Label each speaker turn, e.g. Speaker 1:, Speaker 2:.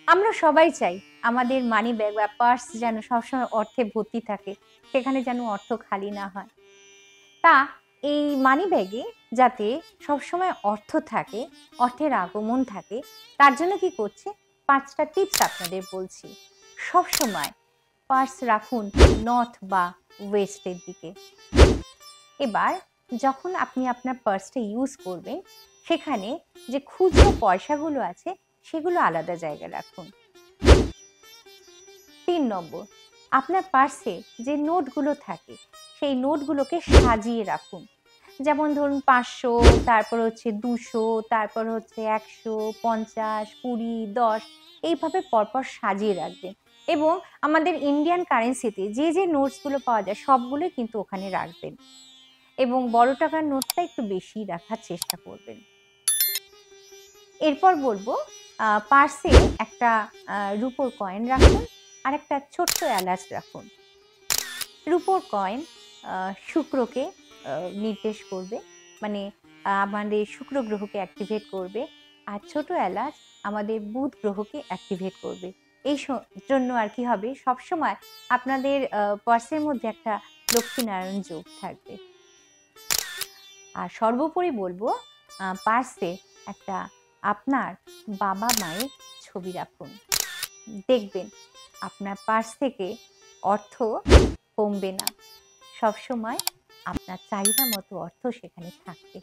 Speaker 1: আমরা সবাই চাই আমাদের মানি ব্যাগ বা পার্স যেন সবসময় অর্থে ভর্তি থাকে, সেখানে যেন অর্থ খালি না হয়। তা এই মানি ব্যাগে যাতে সবসময় অর্থ থাকে, অর্থের আগমন থাকে, তার জন্য কি করছে, ৫টা টিপস আপনাদের বলছি। সবসময় পার্স রাখুন নর্থ বা ওয়েস্টের দিকে। এবার যখন আপনি আপনার পার্সটা ইউজ করবেন, সেখানে যে খুচরো পয়সাগুলো আছে সেগুলো আলাদা জায়গায় রাখুন। ৩ নম্বর, আপনার পার্সে যে নোটগুলো থাকে সেই নোটগুলোকে সাজিয়ে রাখুন। যেমন ধরুন ৫০০, তারপর হচ্ছে ২০০, তারপর হচ্ছে ১০০, ৫০, ২০, ১০ এইভাবে পরপর সাজিয়ে রাখবেন। এবং আমাদের ইন্ডিয়ান কারেন্সিতে যে যে নোটসগুলো পাওয়া যায় সবগুলোই কিন্তু ওখানে রাখবেন। এবং বড় টাকার নোটটা একটু বেশি রাখার চেষ্টা করবেন। এরপর বলবো পার্সে একটা রুপোর কয়েন রাখুন আর একটা ছোট্ট এলাচ রাখুন। রুপোর কয়েন শুক্রকে নির্দেশ করবে, মানে আমাদের শুক্র গ্রহকে অ্যাক্টিভেট করবে। আর ছোট এলাচ আমাদের বুধ গ্রহকে অ্যাক্টিভেট করবে। এই জন্য আর কি হবে, সবসময় আপনাদের পার্সের মধ্যে একটা লক্ষ্মীনারায়ণ যোগ থাকবে। আর সর্বোপরি বলবো পার্সে একটা আপনার বাবা মায়ের ছবি রাখুন। দেখবেন আপনার পার্স থেকে অর্থ কমবে না, সবসময় আপনার চাহিদা মতো অর্থ সেখানে থাকবে।